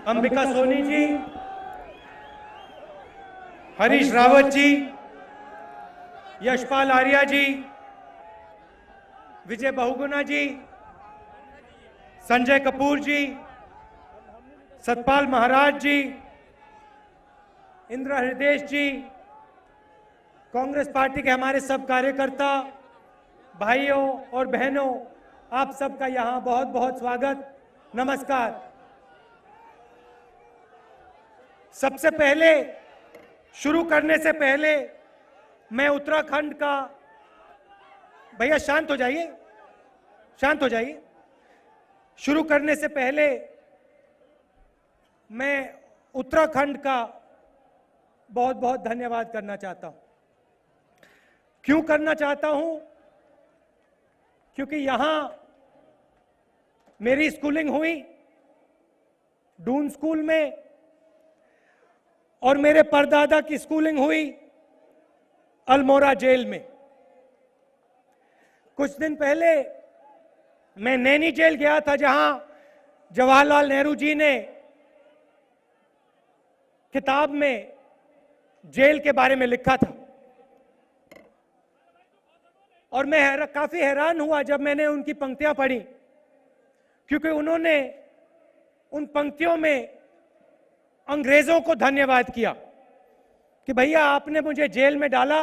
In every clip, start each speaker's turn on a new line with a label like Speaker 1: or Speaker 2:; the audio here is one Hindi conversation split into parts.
Speaker 1: अंबिका सोनी जी, हरीश रावत जी, यशपाल आर्या जी, विजय बहुगुणा जी, संजय कपूर जी, सतपाल महाराज जी, इंदिरा हृदय जी, कांग्रेस पार्टी के हमारे सब कार्यकर्ता भाइयों और बहनों, आप सबका यहां बहुत बहुत स्वागत, नमस्कार। सबसे पहले शुरू करने से पहले मैं उत्तराखंड का, भैया शांत हो जाइए, शांत हो जाइए। शुरू करने से पहले मैं उत्तराखंड का बहुत बहुत धन्यवाद करना चाहता हूं। क्यों करना चाहता हूं? क्योंकि यहां मेरी स्कूलिंग हुई डून स्कूल में और मेरे परदादा की स्कूलिंग हुई अल्मोड़ा जेल में। कुछ दिन पहले मैं नैनी जेल गया था, जहां जवाहरलाल नेहरू जी ने किताब में जेल के बारे में लिखा था और मैं काफी हैरान हुआ जब मैंने उनकी पंक्तियां पढ़ी, क्योंकि उन्होंने उन पंक्तियों में अंग्रेजों को धन्यवाद किया कि भैया आपने मुझे जेल में डाला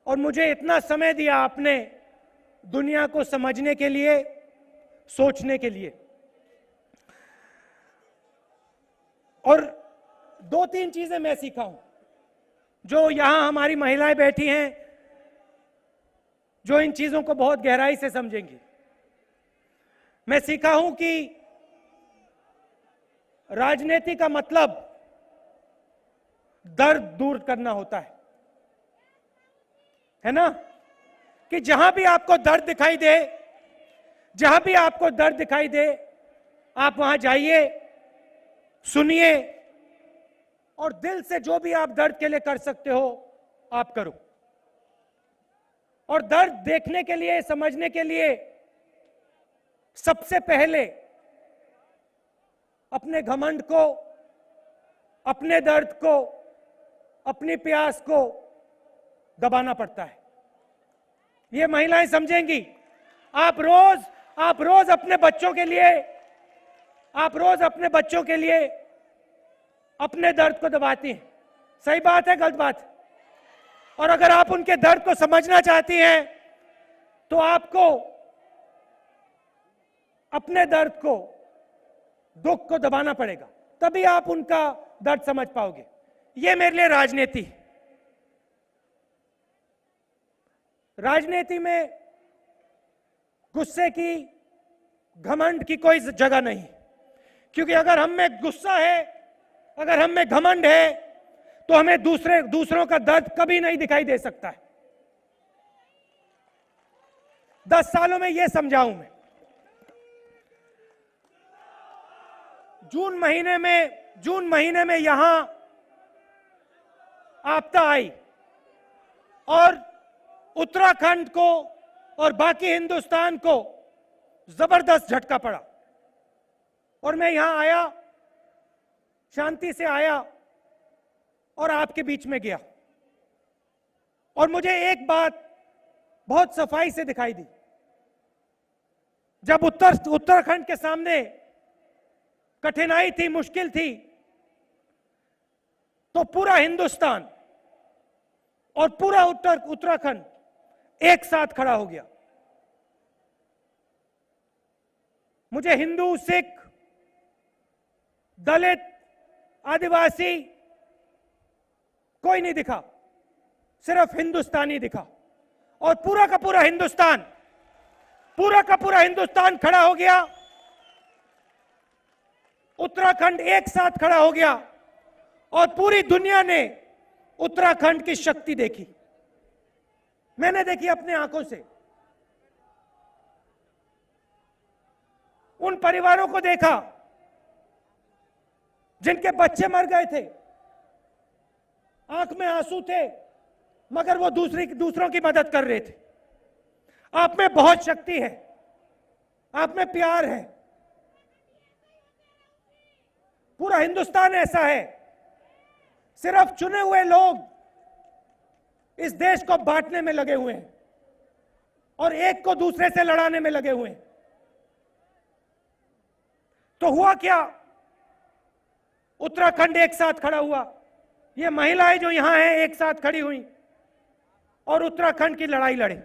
Speaker 1: और मुझे इतना समय दिया आपने दुनिया को समझने के लिए, सोचने के लिए। और दो तीन चीजें मैं सीखा हूं, जो यहां हमारी महिलाएं बैठी हैं, जो इन चीजों को बहुत गहराई से समझेंगी। मैं सीखा हूं कि राजनीति का मतलब दर्द दूर करना होता है ना? कि जहां भी आपको दर्द दिखाई दे, जहां भी आपको दर्द दिखाई दे, आप वहां जाइए, सुनिए और दिल से जो भी आप दर्द के लिए कर सकते हो आप करो। और दर्द देखने के लिए, समझने के लिए सबसे पहले अपने घमंड को, अपने दर्द को, अपनी प्यास को दबाना पड़ता है। ये महिलाएं समझेंगी। आप रोज अपने बच्चों के लिए, आप रोज अपने बच्चों के लिए अपने दर्द को दबाती हैं। सही बात है, गलत बात? और अगर आप उनके दर्द को समझना चाहती हैं तो आपको अपने दर्द को, दुख को दबाना पड़ेगा, तभी आप उनका दर्द समझ पाओगे। ये मेरे लिए राजनीति है। राजनीति में गुस्से की, घमंड की कोई जगह नहीं, क्योंकि अगर हम में गुस्सा है, अगर हम में घमंड है, तो हमें दूसरों का दर्द कभी नहीं दिखाई दे सकता है। 10 सालों में यह समझाऊं मैं। जून महीने में यहां आपदा आई और उत्तराखंड को और बाकी हिंदुस्तान को जबरदस्त झटका पड़ा। और मैं यहां आया, शांति से आया और आपके बीच में गया, और मुझे एक बात बहुत सफाई से दिखाई दी। जब उत्तराखंड के सामने कठिनाई थी, मुश्किल थी, तो पूरा हिंदुस्तान और पूरा उत्तराखंड एक साथ खड़ा हो गया। मुझे हिंदू, सिख, दलित, आदिवासी कोई नहीं दिखा, सिर्फ हिंदुस्तानी दिखा। और पूरा का पूरा हिंदुस्तान खड़ा हो गया। उत्तराखंड एक साथ खड़ा हो गया और पूरी दुनिया ने उत्तराखंड की शक्ति देखी। मैंने देखी अपने आंखों से। उन परिवारों को देखा जिनके बच्चे मर गए थे, आंख में आंसू थे, मगर वो दूसरों की मदद कर रहे थे। आप में बहुत शक्ति है, आप में प्यार है। पूरा हिंदुस्तान ऐसा है। सिर्फ चुने हुए लोग इस देश को बांटने में लगे हुए हैं और एक को दूसरे से लड़ाने में लगे हुए हैं। तो हुआ क्या? उत्तराखंड एक साथ खड़ा हुआ, ये महिलाएं जो यहां हैं एक साथ खड़ी हुई और उत्तराखंड की लड़ाई लड़े।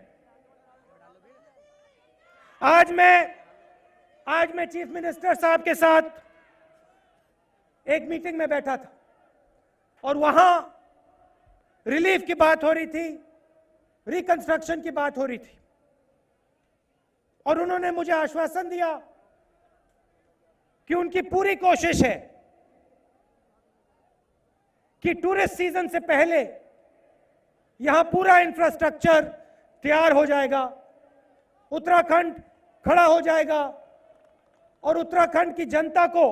Speaker 1: आज मैं चीफ मिनिस्टर साहब के साथ एक मीटिंग में बैठा था और वहां रिलीफ की बात हो रही थी, रिकंस्ट्रक्शन की बात हो रही थी और उन्होंने मुझे आश्वासन दिया कि उनकी पूरी कोशिश है कि टूरिस्ट सीजन से पहले यहां पूरा इंफ्रास्ट्रक्चर तैयार हो जाएगा, उत्तराखंड खड़ा हो जाएगा और उत्तराखंड की जनता को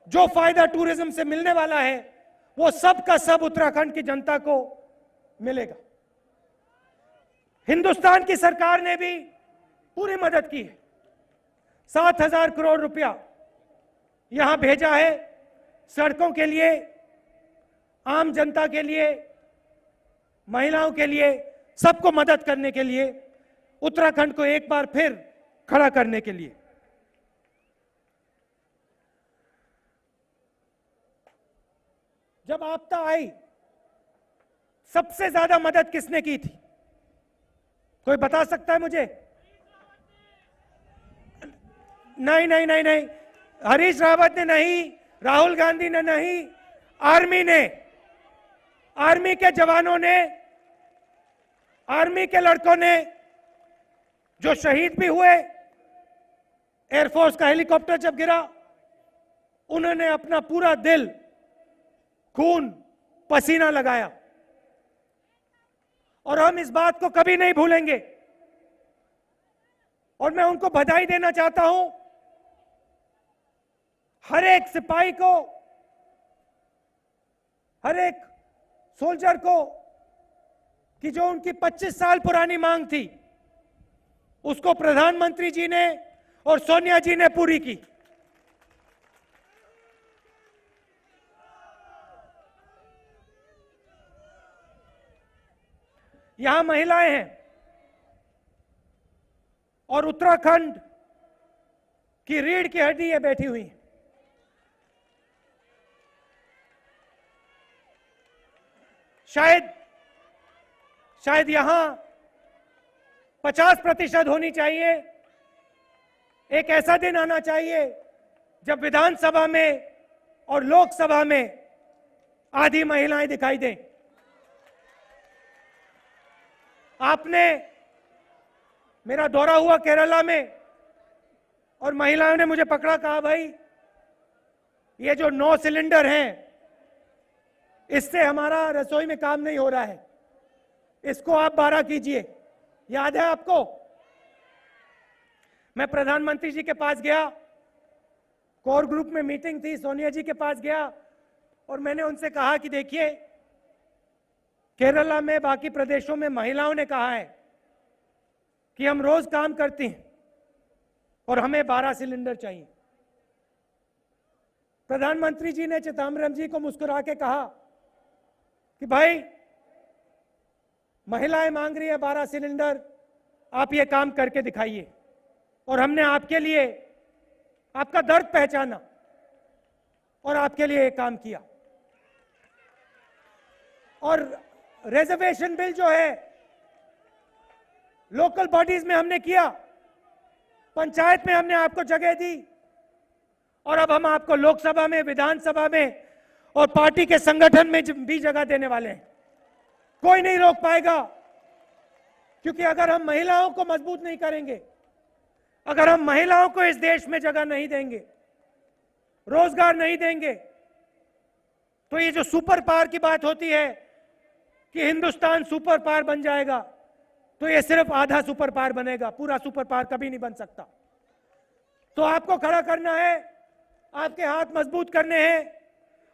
Speaker 1: जो फायदा टूरिज्म से मिलने वाला है वो सब का सब उत्तराखंड की जनता को मिलेगा। हिंदुस्तान की सरकार ने भी पूरी मदद की है। 7,000 करोड़ रुपया यहां भेजा है सड़कों के लिए, आम जनता के लिए, महिलाओं के लिए, सबको मदद करने के लिए, उत्तराखंड को एक बार फिर खड़ा करने के लिए। जब आपदा आई सबसे ज्यादा मदद किसने की थी? कोई बता सकता है मुझे? नहीं नहीं नहीं नहीं, हरीश रावत ने नहीं, राहुल गांधी ने नहीं, आर्मी ने, आर्मी के जवानों ने, आर्मी के लड़कों ने जो शहीद भी हुए, एयरफोर्स का हेलीकॉप्टर जब गिरा उन्होंने अपना पूरा दिल, खून, पसीना लगाया और हम इस बात को कभी नहीं भूलेंगे। और मैं उनको बधाई देना चाहता हूं, हर एक सिपाही को, हर एक सोल्जर को, कि जो उनकी 25 साल पुरानी मांग थी उसको प्रधानमंत्री जी ने और सोनिया जी ने पूरी की। यहां महिलाएं हैं और उत्तराखंड की रीढ़ की हड्डी ये बैठी हुई है। शायद यहां 50% होनी चाहिए। एक ऐसा दिन आना चाहिए जब विधानसभा में और लोकसभा में आधी महिलाएं दिखाई दें। आपने, मेरा दौरा हुआ केरला में और महिलाओं ने मुझे पकड़ा, कहा भाई ये जो 9 सिलेंडर हैं इससे हमारा रसोई में काम नहीं हो रहा है, इसको आप 12 कीजिए। याद है आपको? मैं प्रधानमंत्री जी के पास गया, कोर ग्रुप में मीटिंग थी, सोनिया जी के पास गया और मैंने उनसे कहा कि देखिए केरला में, बाकी प्रदेशों में महिलाओं ने कहा है कि हम रोज काम करती हैं और हमें 12 सिलेंडर चाहिए। प्रधानमंत्री जी ने चिदम्बरम जी को मुस्कुरा के कहा कि भाई महिलाएं मांग रही है 12 सिलेंडर, आप ये काम करके दिखाइए। और हमने आपके लिए, आपका दर्द पहचाना और आपके लिए ये काम किया। और रिजर्वेशन बिल जो है लोकल बॉडीज में हमने किया, पंचायत में हमने आपको जगह दी और अब हम आपको लोकसभा में, विधानसभा में और पार्टी के संगठन में भी जगह देने वाले हैं। कोई नहीं रोक पाएगा, क्योंकि अगर हम महिलाओं को मजबूत नहीं करेंगे, अगर हम महिलाओं को इस देश में जगह नहीं देंगे, रोजगार नहीं देंगे, तो ये जो सुपर पावर की बात होती है कि हिंदुस्तान सुपर पावर बन जाएगा, तो ये सिर्फ आधा सुपर पावर बनेगा, पूरा सुपर पावर कभी नहीं बन सकता। तो आपको खड़ा करना है, आपके हाथ मजबूत करने हैं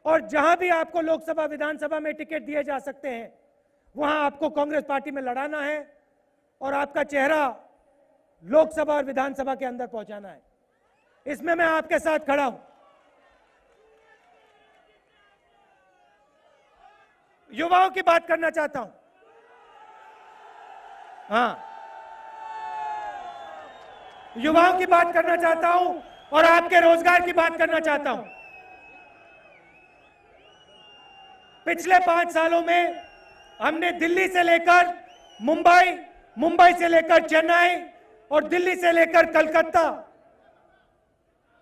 Speaker 1: और जहां भी आपको लोकसभा, विधानसभा में टिकट दिए जा सकते हैं वहां आपको कांग्रेस पार्टी में लड़ाना है और आपका चेहरा लोकसभा और विधानसभा के अंदर पहुंचाना है। इसमें मैं आपके साथ खड़ा हूं। युवाओं की बात करना चाहता हूं। हाँ, युवाओं की बात करना चाहता हूं और आपके रोजगार की बात करना चाहता हूं। पिछले 5 सालों में हमने दिल्ली से लेकर मुंबई, मुंबई से लेकर चेन्नई और दिल्ली से लेकर कलकत्ता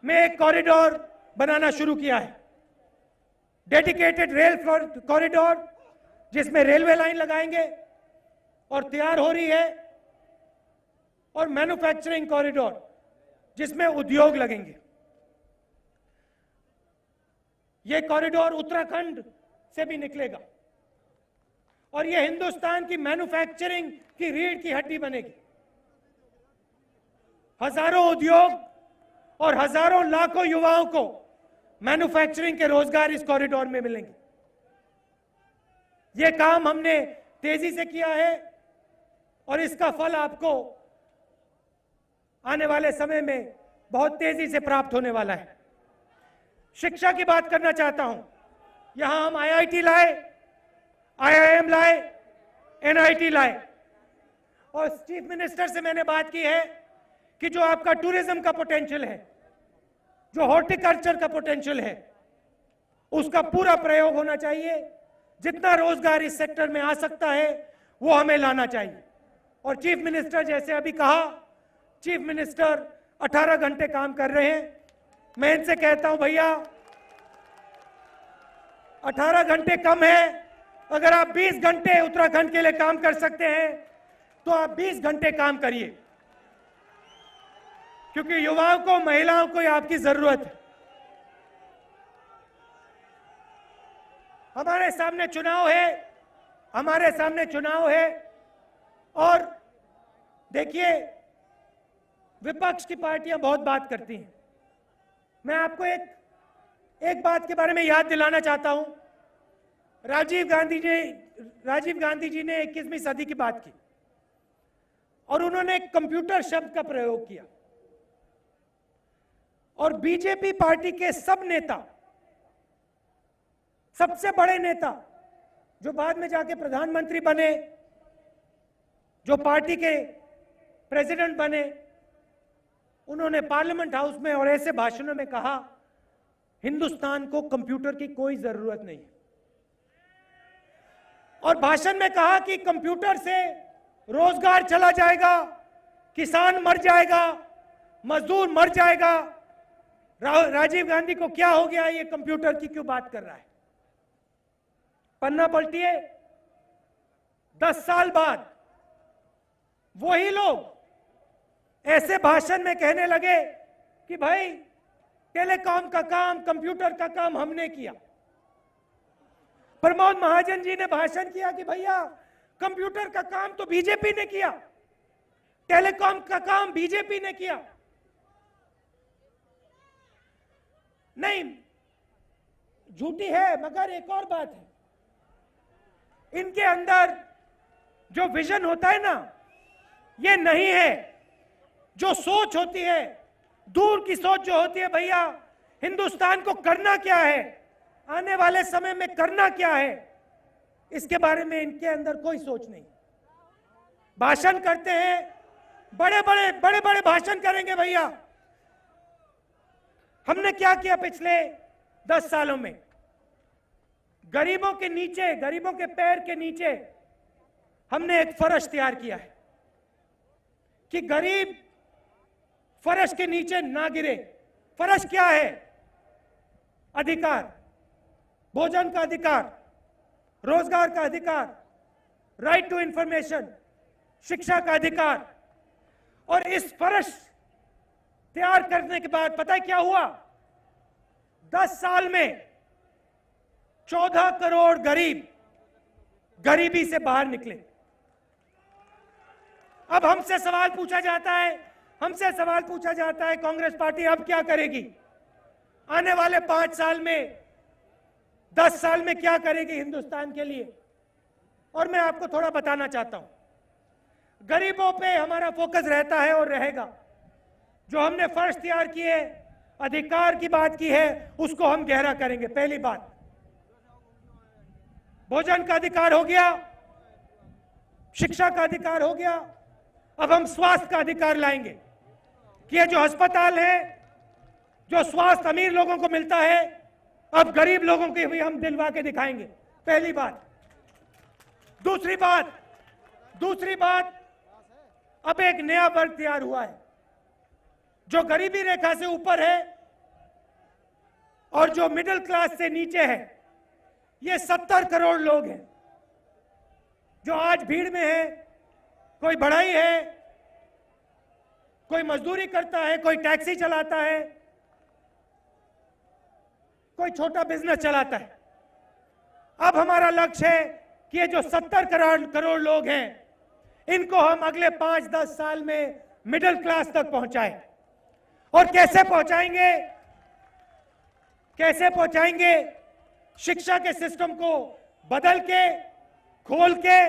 Speaker 1: में एक कॉरिडोर बनाना शुरू किया है। डेडिकेटेड रेल कॉरिडोर, जिसमें रेलवे लाइन लगाएंगे और तैयार हो रही है, और मैन्युफैक्चरिंग कॉरिडोर जिसमें उद्योग लगेंगे। यह कॉरिडोर उत्तराखंड से भी निकलेगा और यह हिंदुस्तान की मैन्युफैक्चरिंग की रीढ़ की हड्डी बनेगी। हजारों उद्योग और हजारों लाखों युवाओं को मैन्युफैक्चरिंग के रोजगार इस कॉरिडोर में मिलेंगे। यह काम हमने तेजी से किया है और इसका फल आपको आने वाले समय में बहुत तेजी से प्राप्त होने वाला है। शिक्षा की बात करना चाहता हूं। यहां हम आईआईटी लाए, आईआईएम लाए, एनआईटी लाए, और चीफ मिनिस्टर से मैंने बात की है कि जो आपका टूरिज्म का पोटेंशियल है, जो हॉर्टिकल्चर का पोटेंशियल है, उसका पूरा प्रयोग होना चाहिए। जितना रोजगार इस सेक्टर में आ सकता है वो हमें लाना चाहिए। और चीफ मिनिस्टर, जैसे अभी कहा, चीफ मिनिस्टर 18 घंटे काम कर रहे हैं। मैं इनसे कहता हूं, भैया 18 घंटे कम है। अगर आप 20 घंटे उत्तराखंड के लिए काम कर सकते हैं तो आप 20 घंटे काम करिए, क्योंकि युवाओं को, महिलाओं को आपकी जरूरत है। हमारे सामने चुनाव है, हमारे सामने चुनाव है, और देखिए विपक्ष की पार्टियां बहुत बात करती हैं। मैं आपको एक बात के बारे में याद दिलाना चाहता हूं। राजीव गांधी जी ने 21वीं सदी की बात की और उन्होंने कंप्यूटर शब्द का प्रयोग किया, और बीजेपी पार्टी के सब नेता, सबसे बड़े नेता जो बाद में जाके प्रधानमंत्री बने, जो पार्टी के प्रेसिडेंट बने, उन्होंने पार्लियामेंट हाउस में और ऐसे भाषणों में कहा, हिंदुस्तान को कंप्यूटर की कोई जरूरत नहीं। और भाषण में कहा कि कंप्यूटर से रोजगार चला जाएगा, किसान मर जाएगा, मजदूर मर जाएगा। राजीव गांधी को क्या हो गया, ये कंप्यूटर की क्यों बात कर रहा है? पन्ना पलटिए, 10 साल बाद वही लोग ऐसे भाषण में कहने लगे कि भाई टेलीकॉम का काम, कंप्यूटर का काम हमने किया। प्रमोद महाजन जी ने भाषण किया कि भैया कंप्यूटर का काम तो बीजेपी ने किया, टेलीकॉम का काम बीजेपी ने किया। नहीं, झूठी है, मगर एक और बात है, इनके अंदर जो विजन होता है ना, ये नहीं है। जो सोच होती है, दूर की सोच जो होती है, भैया हिंदुस्तान को करना क्या है, आने वाले समय में करना क्या है, इसके बारे में इनके अंदर कोई सोच नहीं। भाषण करते हैं, बड़े बड़े भाषण करेंगे। भैया हमने क्या किया पिछले 10 सालों में? गरीबों के नीचे, गरीबों के पैर के नीचे हमने एक फर्श तैयार किया है कि गरीब फर्श के नीचे ना गिरे। फर्श क्या है? अधिकार, भोजन का अधिकार, रोजगार का अधिकार, राइट टू इंफॉर्मेशन, शिक्षा का अधिकार। और इस फर्श तैयार करने के बाद पता है क्या हुआ? 10 साल में 14 करोड़ गरीब गरीबी से बाहर निकले। अब हमसे सवाल पूछा जाता है, कांग्रेस पार्टी अब क्या करेगी? आने वाले 5 साल में, 10 साल में क्या करेगी हिंदुस्तान के लिए? और मैं आपको थोड़ा बताना चाहता हूं। गरीबों पे हमारा फोकस रहता है और रहेगा। जो हमने फर्श तैयार किए, अधिकार की बात की है, उसको हम गहरा करेंगे। पहली बात, भोजन का अधिकार हो गया, शिक्षा का अधिकार हो गया। अब हम स्वास्थ्य का अधिकार लाएंगे कि ये जो अस्पताल है, जो स्वास्थ्य अमीर लोगों को मिलता है, अब गरीब लोगों की भी हम दिलवा के दिखाएंगे। पहली बात। दूसरी बात, अब एक नया वर्ग तैयार हुआ है जो गरीबी रेखा से ऊपर है और जो मिडिल क्लास से नीचे है। ये 70 करोड़ लोग हैं जो आज भीड़ में है। कोई बढ़ई है, कोई मजदूरी करता है, कोई टैक्सी चलाता है, कोई छोटा बिजनेस चलाता है। अब हमारा लक्ष्य है कि ये जो 70 करोड़ लोग हैं, इनको हम अगले 5-10 साल में मिडिल क्लास तक पहुंचाएं। और कैसे पहुंचाएंगे? शिक्षा के सिस्टम को बदल के, खोल के,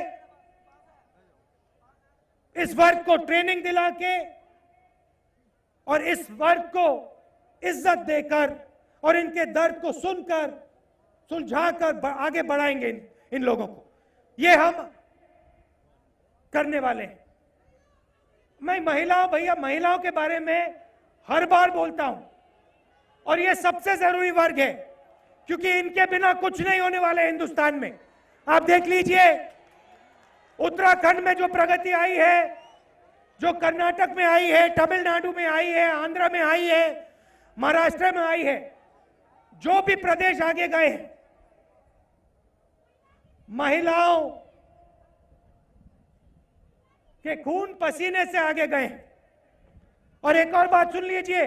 Speaker 1: इस वर्ग को ट्रेनिंग दिला के और इस वर्ग को इज्जत देकर और इनके दर्द को सुनकर, सुलझाकर आगे बढ़ाएंगे इन लोगों को। ये हम करने वाले हैं। मैं महिलाओं के बारे में हर बार बोलता हूं और ये सबसे जरूरी वर्ग है क्योंकि इनके बिना कुछ नहीं होने वाले हिंदुस्तान में। आप देख लीजिए, उत्तराखंड में जो प्रगति आई है, जो कर्नाटक में आई है, तमिलनाडु में आई है, आंध्र में आई है, महाराष्ट्र में आई है, जो भी प्रदेश आगे गए हैं, महिलाओं के खून पसीने से आगे गए हैं। और एक और बात सुन लीजिए,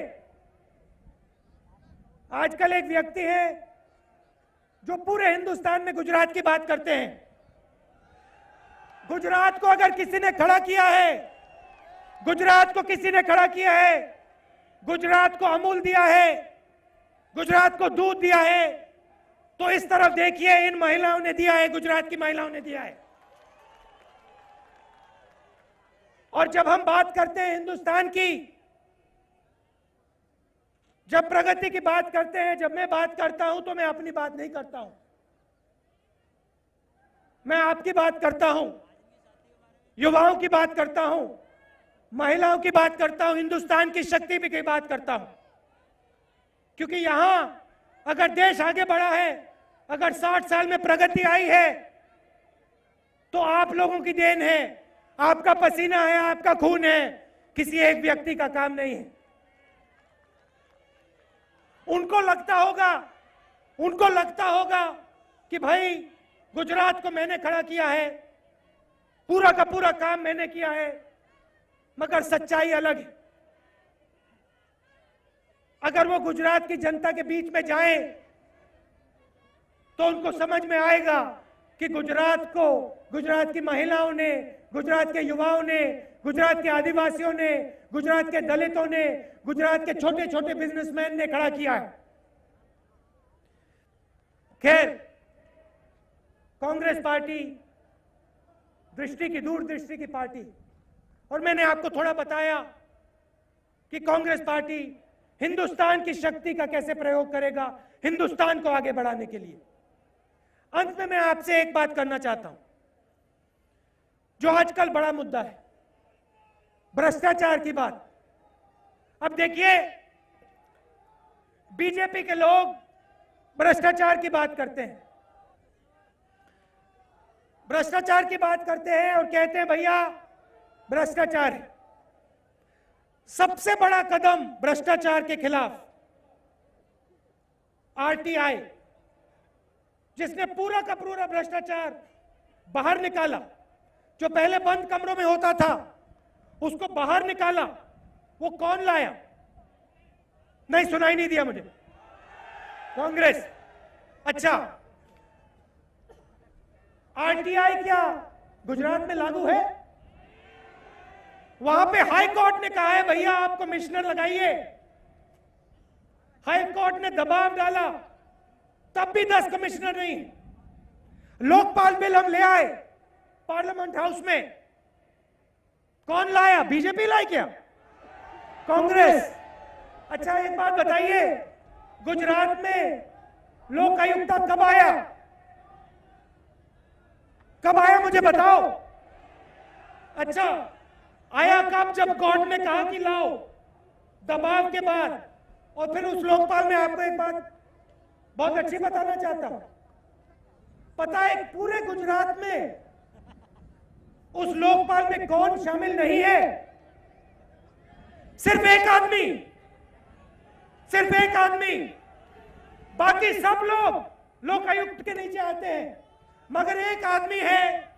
Speaker 1: आजकल एक व्यक्ति है जो पूरे हिंदुस्तान में गुजरात की बात करते हैं। गुजरात को अगर किसी ने खड़ा किया है, गुजरात को किसी ने खड़ा किया है, गुजरात को अमूल दिया है, गुजरात को दूध दिया है, तो इस तरफ देखिए, इन महिलाओं ने दिया है, गुजरात की महिलाओं ने दिया है। और जब हम बात करते हैं हिंदुस्तान की, जब प्रगति की बात करते हैं, जब मैं बात करता हूं तो मैं अपनी बात नहीं करता हूं, मैं आपकी बात करता हूं, युवाओं की बात करता हूं, महिलाओं की बात करता हूं, हिंदुस्तान की शक्ति की बात करता हूं। क्योंकि यहां अगर देश आगे बढ़ा है, अगर 60 साल में प्रगति आई है, तो आप लोगों की देन है, आपका पसीना है, आपका खून है, किसी एक व्यक्ति का काम नहीं है। उनको लगता होगा कि भाई गुजरात को मैंने खड़ा किया है, पूरा का पूरा काम मैंने किया है, मगर सच्चाई अलग है। अगर वो गुजरात की जनता के बीच में जाए तो उनको समझ में आएगा कि गुजरात की महिलाओं ने, गुजरात के युवाओं ने, गुजरात के आदिवासियों ने, गुजरात के दलितों ने, गुजरात के छोटे छोटे बिजनेसमैन ने खड़ा किया है। खैर, कांग्रेस पार्टी दूरदृष्टि की पार्टी, और मैंने आपको थोड़ा बताया कि कांग्रेस पार्टी हिंदुस्तान की शक्ति का कैसे प्रयोग करेगा हिंदुस्तान को आगे बढ़ाने के लिए। अंत में मैं आपसे एक बात करना चाहता हूं, जो आजकल बड़ा मुद्दा है, भ्रष्टाचार की बात। अब देखिए, बीजेपी के लोग भ्रष्टाचार की बात करते हैं, और कहते हैं भैया भ्रष्टाचार है। सबसे बड़ा कदम भ्रष्टाचार के खिलाफ आरटीआई, जिसने पूरा का पूरा भ्रष्टाचार बाहर निकाला, जो पहले बंद कमरों में होता था उसको बाहर निकाला, वो कौन लाया? नहीं, सुनाई नहीं दिया मुझे। कांग्रेस। अच्छा, आरटीआई क्या गुजरात में लागू है? वहां पे हाई कोर्ट ने कहा है भैया आप कमिश्नर लगाइए। हाई कोर्ट ने दबाव डाला, तब भी 10 कमिश्नर नहीं। लोकपाल बिल हम ले आए पार्लियामेंट हाउस में, कौन लाया? बीजेपी लाई क्या? कांग्रेस। अच्छा, एक बात बताइए, गुजरात में लोकायुक्त कब आया? कब आया मुझे बताओ। अच्छा, आया कब? जब कोर्ट ने कहा कि लाओ, दबाव के बाद। और फिर उस लोकपाल में आपको एक बात बहुत अच्छी बताना चाहता हूं। पता है पूरे गुजरात में उस लोकपाल में कौन शामिल नहीं है? सिर्फ एक आदमी, सिर्फ एक आदमी। बाकी सब लोग लोकायुक्त के नीचे आते हैं, मगर एक आदमी है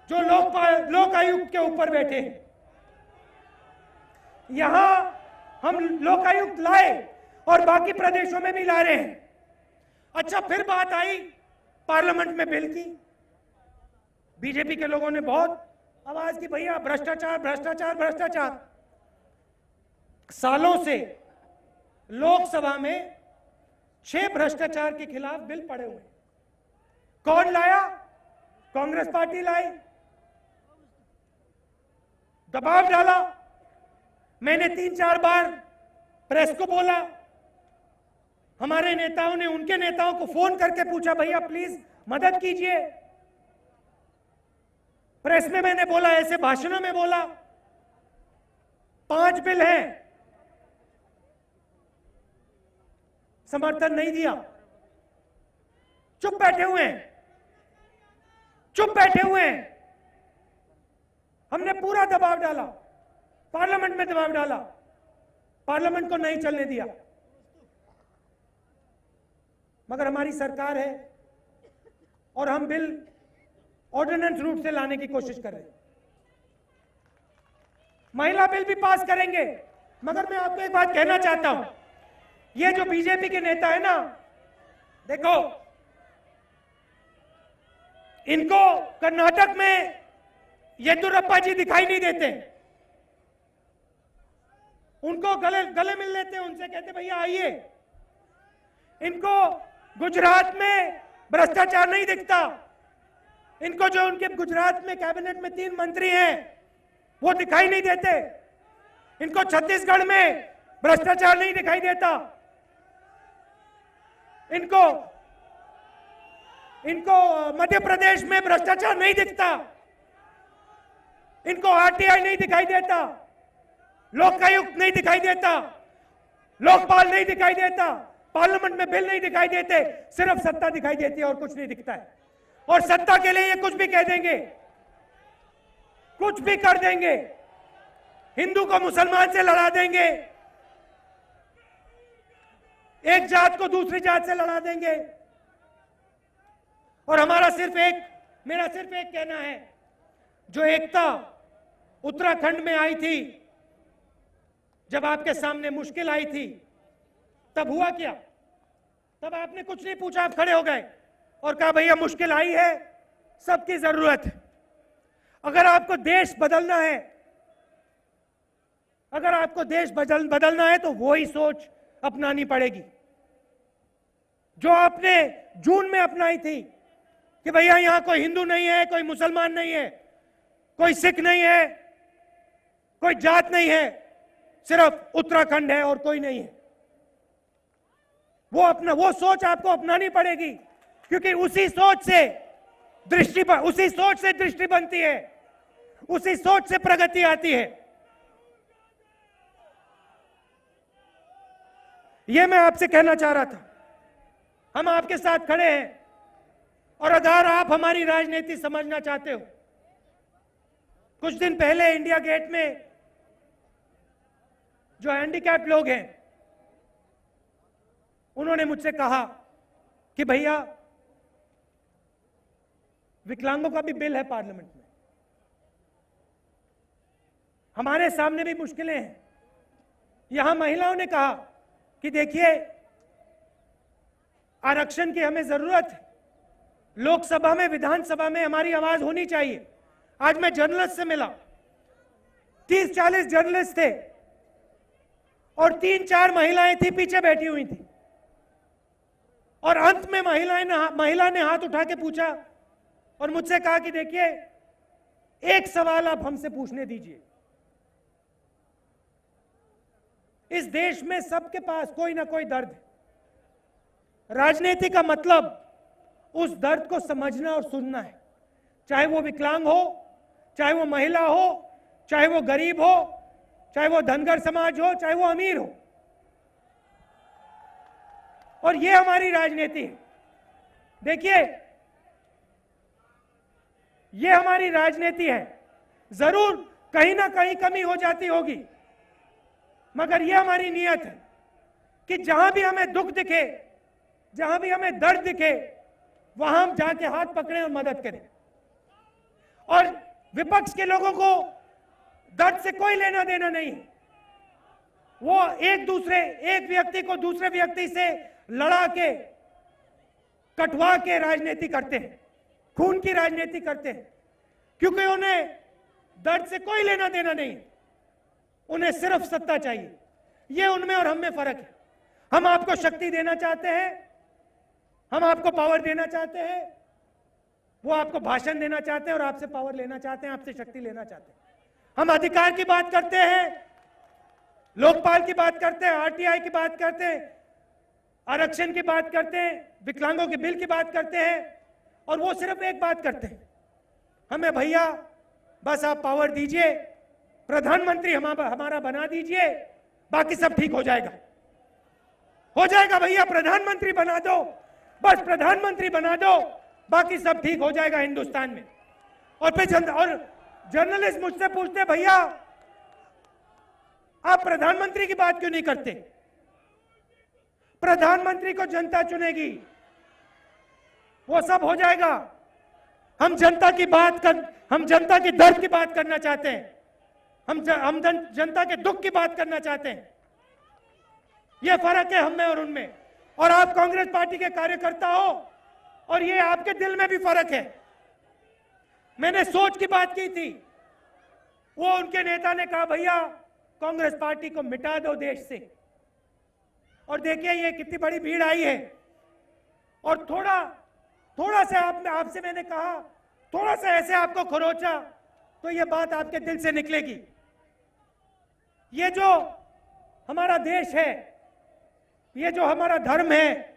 Speaker 1: जो लोकायुक्त के ऊपर बैठे हैं। यहां हम लोकायुक्त लाए और बाकी प्रदेशों में भी ला रहे हैं। अच्छा, फिर बात आई पार्लियामेंट में बिल की। बीजेपी के लोगों ने बहुत आवाज की, भैया भ्रष्टाचार भ्रष्टाचार भ्रष्टाचार। सालों से लोकसभा में 6 भ्रष्टाचार के खिलाफ बिल पड़े हुए। कौन लाया? कांग्रेस पार्टी लाई, दबाव डाला। मैंने 3-4 बार प्रेस को बोला, हमारे नेताओं ने उनके नेताओं को फोन करके पूछा, भैया प्लीज मदद कीजिए। प्रेस में मैंने बोला, ऐसे भाषणों में बोला। 5 बिल हैं, समर्थन नहीं दिया, चुप बैठे हुए हैं, चुप बैठे हुए हैं। हमने पूरा दबाव डाला, पार्लियामेंट में दबाव डाला, पार्लियामेंट को नहीं चलने दिया। मगर हमारी सरकार है और हम बिल ऑर्डिनेंस रूप से लाने की कोशिश कर रहे हैं। महिला बिल भी पास करेंगे। मगर मैं आपको एक बात कहना चाहता हूं, ये जो बीजेपी के नेता है ना, देखो इनको कर्नाटक में येदियुरप्पा जी दिखाई नहीं देते। उनको गले मिल लेते हैं, उनसे कहते भैया आइए। इनको गुजरात में भ्रष्टाचार नहीं दिखता। इनको जो उनके गुजरात में कैबिनेट में 3 मंत्री हैं वो दिखाई नहीं देते। इनको छत्तीसगढ़ में भ्रष्टाचार नहीं दिखाई देता। इनको मध्य प्रदेश में भ्रष्टाचार नहीं दिखता। इनको आरटीआई नहीं दिखाई देता, लोकायुक्त नहीं दिखाई देता, लोकपाल नहीं दिखाई देता, पार्लियामेंट में बिल नहीं दिखाई देते। सिर्फ सत्ता दिखाई देती है और कुछ नहीं दिखता है। और सत्ता के लिए ये कुछ भी कह देंगे, कुछ भी कर देंगे। हिंदू को मुसलमान से लड़ा देंगे, एक जात को दूसरी जात से लड़ा देंगे। और मेरा सिर्फ एक कहना है, जो एकता उत्तराखंड में आई थी, जब आपके सामने मुश्किल आई थी, तब हुआ क्या? तब आपने कुछ नहीं पूछा, आप खड़े हो गए और कहा भैया मुश्किल आई है, सबकी जरूरत है। अगर आपको देश बदलना है, अगर आपको देश बदलना है तो वही सोच अपनानी पड़ेगी जो आपने जून में अपनाई थी कि भैया यहां कोई हिंदू नहीं है, कोई मुसलमान नहीं है, कोई सिख नहीं है, कोई जात नहीं है, सिर्फ उत्तराखंड है और कोई नहीं है। वो सोच आपको अपनानी पड़ेगी, क्योंकि उसी सोच से दृष्टि बनती है, उसी सोच से प्रगति आती है। यह मैं आपसे कहना चाह रहा था। हम आपके साथ खड़े हैं, और अगर आप हमारी राजनीति समझना चाहते हो, कुछ दिन पहले इंडिया गेट में जो हैंडीकैप लोग हैं, उन्होंने मुझसे कहा कि भैया विकलांगों का भी बिल है पार्लियामेंट में, हमारे सामने भी मुश्किलें हैं। यहां महिलाओं ने कहा कि देखिए आरक्षण की हमें जरूरत है, लोकसभा में विधानसभा में हमारी आवाज होनी चाहिए। आज मैं जर्नलिस्ट से मिला, 30-40 जर्नलिस्ट थे और 3-4 महिलाएं थी पीछे बैठी हुई थी। और अंत में महिला ने हाथ उठा के पूछा और मुझसे कहा कि देखिए एक सवाल आप हमसे पूछने दीजिए। इस देश में सबके पास कोई ना कोई दर्द है। राजनीति का मतलब उस दर्द को समझना और सुनना है, चाहे वो विकलांग हो, चाहे वो महिला हो, चाहे वो गरीब हो, चाहे वो धनगर समाज हो, चाहे वो अमीर हो। और ये हमारी राजनीति है। देखिए, ये हमारी राजनीति है। जरूर कहीं ना कहीं कमी हो जाती होगी, मगर ये हमारी नियत है कि जहां भी हमें दुख दिखे, जहां भी हमें दर्द दिखे, वहां हम जाके हाथ पकड़ें और मदद करें। और विपक्ष के लोगों को दर्द से कोई लेना देना नहीं। वो एक व्यक्ति को दूसरे व्यक्ति से लड़ा के, कटवा के राजनीति करते हैं, खून की राजनीति करते हैं, क्योंकि उन्हें दर्द से कोई लेना देना नहीं। उन्हें सिर्फ सत्ता चाहिए। ये उनमें और हम में फर्क है। हम आपको शक्ति देना चाहते हैं, हम आपको पावर देना चाहते हैं, वो आपको भाषण देना चाहते हैं और आपसे पावर लेना चाहते हैं, आपसे शक्ति लेना चाहते हैं। हम अधिकार की बात करते हैं, लोकपाल की बात करते हैं, आरटीआई की बात करते हैं, आरक्षण की बात करते हैं, विकलांगों के बिल की बात करते हैं, और वो सिर्फ एक बात करते हैं, हमें भैया बस आप पावर दीजिए, प्रधानमंत्री हमारा बना दीजिए, बाकी सब ठीक हो जाएगा। हो जाएगा भैया, प्रधानमंत्री बना दो, बस प्रधानमंत्री बना दो, बाकी सब ठीक हो जाएगा हिंदुस्तान में। और फिर जर्नलिस्ट मुझसे पूछते, भैया आप प्रधानमंत्री की बात क्यों नहीं करते? प्रधानमंत्री को जनता चुनेगी, वो सब हो जाएगा। हम जनता के दर्द की बात करना चाहते हैं, हम जनता के दुख की बात करना चाहते हैं। ये फर्क है हम में और उनमें। और आप कांग्रेस पार्टी के कार्यकर्ता हो, और ये आपके दिल में भी फर्क है। मैंने सोच की बात की थी, वो उनके नेता ने कहा भैया कांग्रेस पार्टी को मिटा दो देश से। और देखिए ये कितनी बड़ी भीड़ आई है। और थोड़ा सा आपसे मैंने कहा, थोड़ा सा ऐसे आपको खरोचा तो ये बात आपके दिल से निकलेगी। ये जो हमारा देश है, ये जो हमारा धर्म है,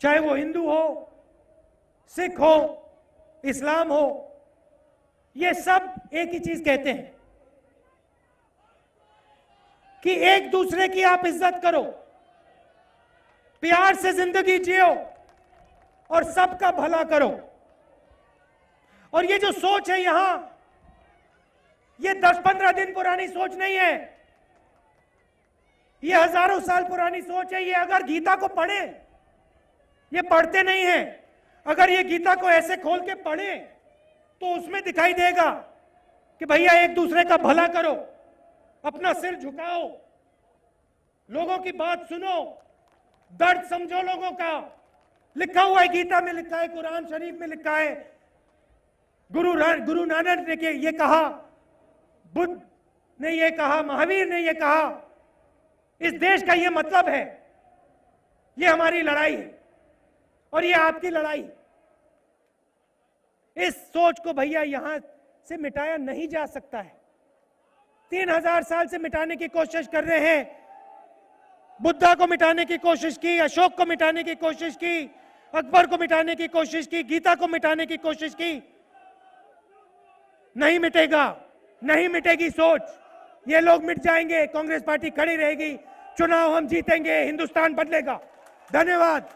Speaker 1: चाहे वो हिंदू हो, सिख हो, इस्लाम हो, ये सब एक ही चीज कहते हैं कि एक दूसरे की आप इज्जत करो, प्यार से जिंदगी जियो और सबका भला करो। और ये जो सोच है यहां, ये 10-15 दिन पुरानी सोच नहीं है, ये हजारों साल पुरानी सोच है। ये अगर गीता को पढ़े, ये पढ़ते नहीं है, अगर ये गीता को ऐसे खोल के पढ़े तो उसमें दिखाई देगा कि भैया एक दूसरे का भला करो, अपना सिर झुकाओ, लोगों की बात सुनो, दर्द समझो लोगों का। लिखा हुआ है, गीता में लिखा है, कुरान शरीफ में लिखा है, गुरु नानक ने ये कहा, बुद्ध ने ये कहा, महावीर ने ये कहा। इस देश का ये मतलब है, ये हमारी लड़ाई है और ये आपकी लड़ाई। इस सोच को भैया यहां से मिटाया नहीं जा सकता है। 3000 साल से मिटाने की कोशिश कर रहे हैं। बुद्धा को मिटाने की कोशिश की, अशोक को मिटाने की कोशिश की, अकबर को मिटाने की कोशिश की, गीता को मिटाने की कोशिश की। नहीं मिटेगा, नहीं मिटेगी सोच। ये लोग मिट जाएंगे, कांग्रेस पार्टी खड़ी रहेगी, चुनाव हम जीतेंगे, हिंदुस्तान बदलेगा। धन्यवाद।